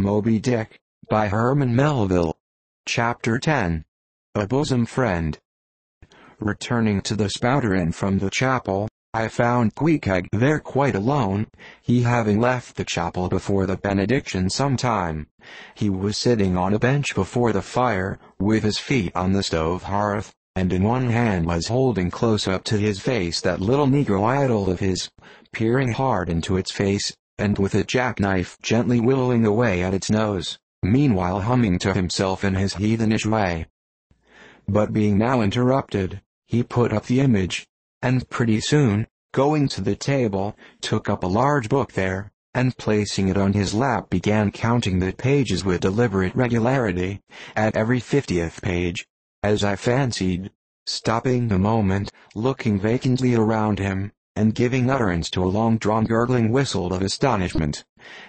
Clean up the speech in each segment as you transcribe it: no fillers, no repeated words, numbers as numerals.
Moby-Dick, by Herman Melville. Chapter 10. A Bosom Friend. Returning to the Spouter-Inn from the chapel, I found Queequeg there quite alone, he having left the chapel before the benediction some time. He was sitting on a bench before the fire, with his feet on the stove hearth, and in one hand was holding close up to his face that little negro idol of his, peering hard into its face, and with a jackknife gently whittling away at its nose, meanwhile humming to himself in his heathenish way. But being now interrupted, he put up the image, and pretty soon, going to the table, took up a large book there, and placing it on his lap began counting the pages with deliberate regularity, at every 50th page, as I fancied, stopping a moment, looking vacantly around him, and giving utterance to a long-drawn gurgling whistle of astonishment.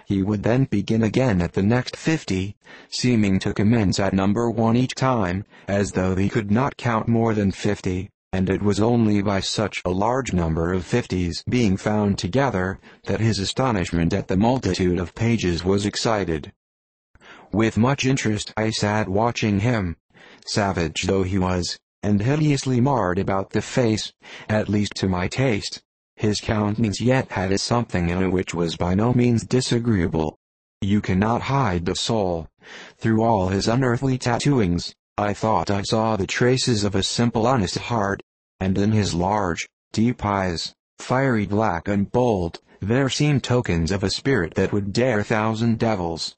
He would then begin again at the next 50, seeming to commence at number 1 each time, as though he could not count more than 50, and it was only by such a large number of 50s being found together, that his astonishment at the multitude of pages was excited. With much interest I sat watching him, savage though he was, and hideously marred about the face, at least to my taste. His countenance yet had something in it which was by no means disagreeable. You cannot hide the soul. Through all his unearthly tattooings, I thought I saw the traces of a simple honest heart, and in his large, deep eyes, fiery black and bold, there seemed tokens of a spirit that would dare 1,000 devils.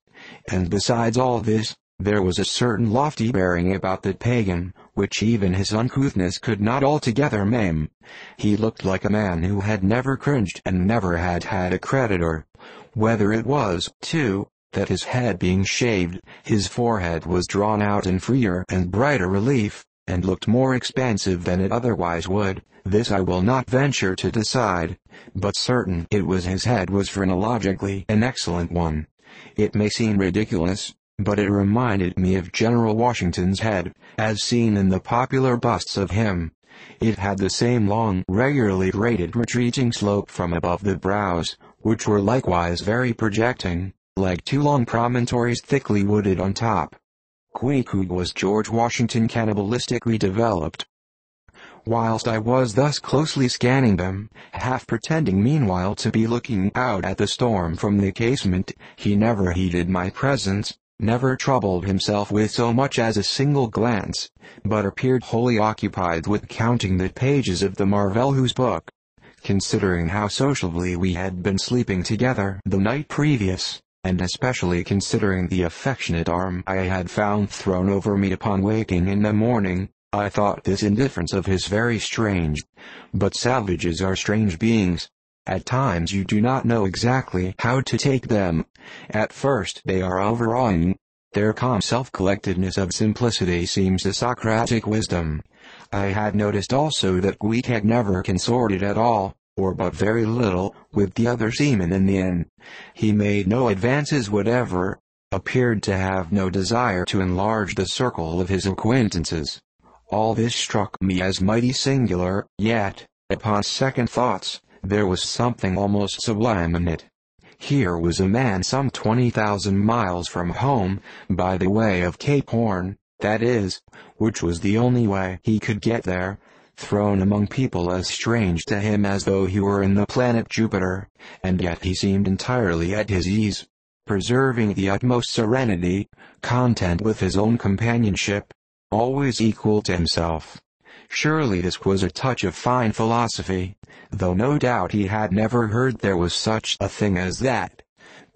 And besides all this, there was a certain lofty bearing about the pagan, which even his uncouthness could not altogether maim. He looked like a man who had never cringed and never had had a creditor. Whether it was, too, that his head being shaved, his forehead was drawn out in freer and brighter relief, and looked more expansive than it otherwise would, this I will not venture to decide, but certain it was his head was phrenologically an excellent one. It may seem ridiculous, but it reminded me of General Washington's head, as seen in the popular busts of him. It had the same long, regularly graded retreating slope from above the brows, which were likewise very projecting, like two long promontories thickly wooded on top. Queequeg was George Washington cannibalistically developed. Whilst I was thus closely scanning them, half pretending meanwhile to be looking out at the storm from the casement, he never heeded my presence, never troubled himself with so much as a single glance, but appeared wholly occupied with counting the pages of the Marvellous book. Considering how sociably we had been sleeping together the night previous, and especially considering the affectionate arm I had found thrown over me upon waking in the morning, I thought this indifference of his very strange. But savages are strange beings. At times you do not know exactly how to take them. At first they are overawing. Their calm self-collectedness of simplicity seems a Socratic wisdom. I had noticed also that Queequeg never consorted at all, or but very little, with the other seamen in the inn. He made no advances whatever, appeared to have no desire to enlarge the circle of his acquaintances. All this struck me as mighty singular, yet, upon second thoughts, there was something almost sublime in it. Here was a man some 20,000 miles from home, by the way of Cape Horn, that is, which was the only way he could get there, thrown among people as strange to him as though he were in the planet Jupiter, and yet he seemed entirely at his ease, preserving the utmost serenity, content with his own companionship, always equal to himself. Surely this was a touch of fine philosophy, though no doubt he had never heard there was such a thing as that.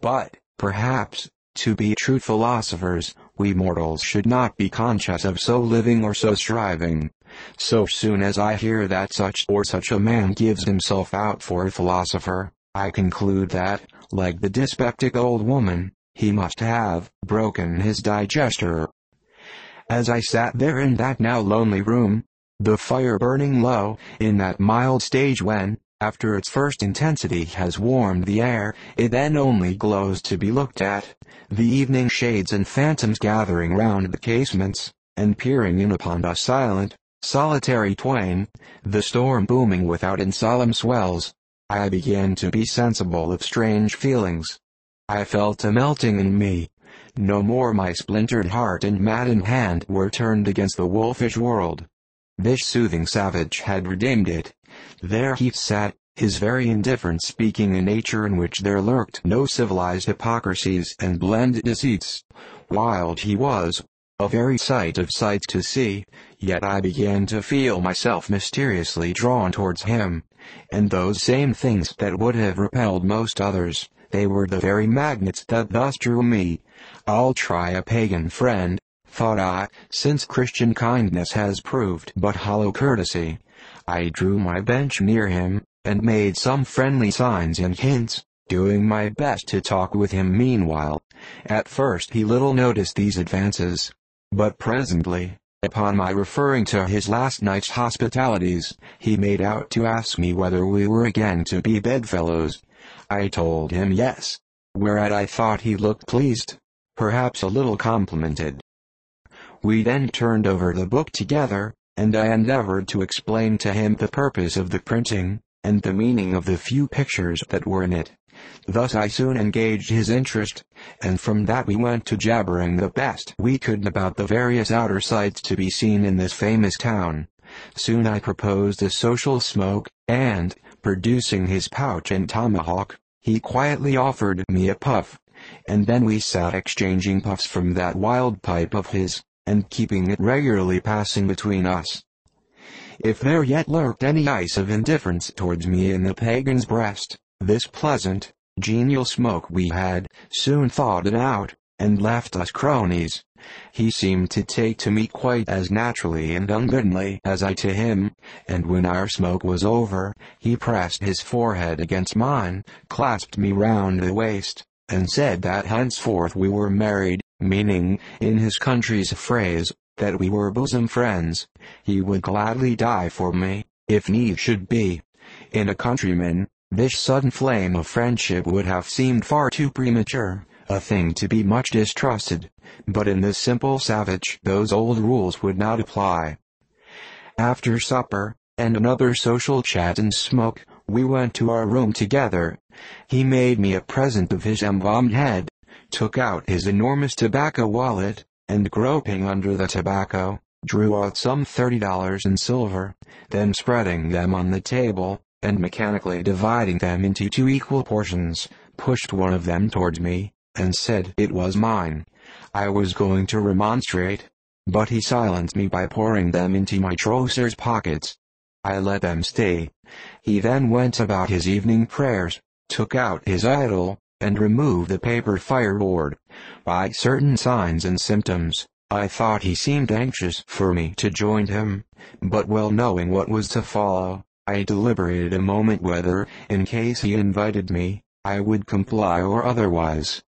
But, perhaps, to be true philosophers, we mortals should not be conscious of so living or so striving. So soon as I hear that such or such a man gives himself out for a philosopher, I conclude that, like the dyspeptic old woman, he must have broken his digester. As I sat there in that now lonely room, the fire burning low, in that mild stage when, after its first intensity has warmed the air, it then only glows to be looked at, the evening shades and phantoms gathering round the casements, and peering in upon us silent, solitary twain, the storm booming without in solemn swells, I began to be sensible of strange feelings. I felt a melting in me, No more my splintered heart and maddened hand were turned against the wolfish world. This soothing savage had redeemed it. There he sat, his very indifference speaking a nature in which there lurked no civilized hypocrisies and blended deceits. Wild he was, a very sight of sights to see, yet I began to feel myself mysteriously drawn towards him. And those same things that would have repelled most others, they were the very magnets that thus drew me. I'll try a pagan friend, thought I, since Christian kindness has proved but hollow courtesy. I drew my bench near him, and made some friendly signs and hints, doing my best to talk with him meanwhile. At first he little noticed these advances, but presently, upon my referring to his last night's hospitalities, he made out to ask me whether we were again to be bedfellows. I told him yes, whereat I thought he looked pleased, perhaps a little complimented. We then turned over the book together, and I endeavored to explain to him the purpose of the printing, and the meaning of the few pictures that were in it. Thus I soon engaged his interest, and from that we went to jabbering the best we could about the various outer sights to be seen in this famous town. Soon I proposed a social smoke, and, producing his pouch and tomahawk, he quietly offered me a puff, and then we sat exchanging puffs from that wild pipe of his, and keeping it regularly passing between us. If there yet lurked any ice of indifference towards me in the pagan's breast, this pleasant, genial smoke we had soon thawed it out, and left us cronies. He seemed to take to me quite as naturally and unwittingly as I to him, and when our smoke was over, he pressed his forehead against mine, clasped me round the waist, and said that henceforth we were married, meaning, in his country's phrase, that we were bosom friends. He would gladly die for me, if need should be. In a countryman, this sudden flame of friendship would have seemed far too premature, a thing to be much distrusted, but in this simple savage those old rules would not apply. After supper, and another social chat and smoke, we went to our room together. He made me a present of his embalmed head, took out his enormous tobacco wallet, and groping under the tobacco, drew out some $30 in silver, then spreading them on the table, and mechanically dividing them into 2 equal portions, pushed one of them towards me, and said it was mine. I was going to remonstrate, but he silenced me by pouring them into my trousers pockets. I let them stay. He then went about his evening prayers, took out his idol, and removed the paper fireboard. By certain signs and symptoms, I thought he seemed anxious for me to join him, but well knowing what was to follow, I deliberated a moment whether, in case he invited me, I would comply or otherwise.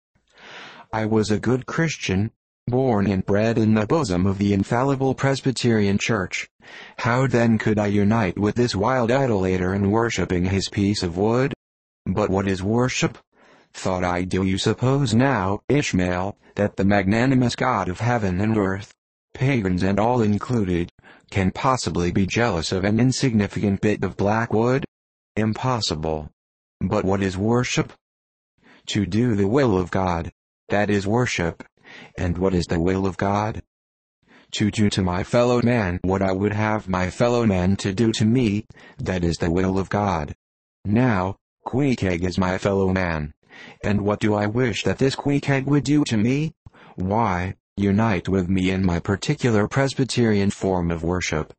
I was a good Christian, born and bred in the bosom of the infallible Presbyterian Church. How then could I unite with this wild idolater in worshipping his piece of wood? But what is worship? Thought I. Do you suppose now, Ishmael, that the magnanimous God of heaven and earth, pagans and all included, can possibly be jealous of an insignificant bit of black wood? Impossible. But what is worship? To do the will of God, that is worship. And what is the will of God? To do to my fellow man what I would have my fellow man to do to me, that is the will of God. Now, Queequeg is my fellow man. And what do I wish that this Queequeg would do to me? Why, unite with me in my particular Presbyterian form of worship.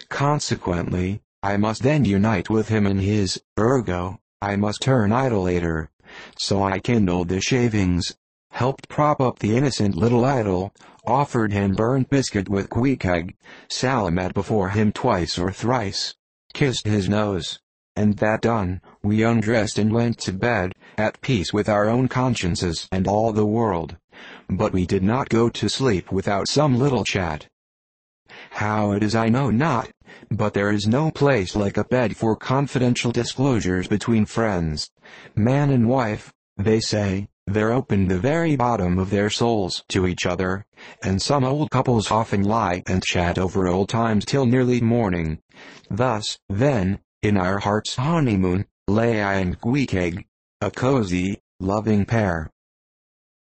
Consequently, I must then unite with him in his, ergo, I must turn idolater. So I kindled the shavings, helped prop up the innocent little idol, offered him burnt biscuit with Queequeg, salaamed before him twice or thrice, kissed his nose, and that done, we undressed and went to bed, at peace with our own consciences and all the world. But we did not go to sleep without some little chat. How it is I know not, but there is no place like a bed for confidential disclosures between friends. Man and wife, they say, they're open the very bottom of their souls to each other, and some old couples often lie and chat over old times till nearly morning. Thus, then, in our heart's honeymoon, lay I and Queequeg, a cozy, loving pair.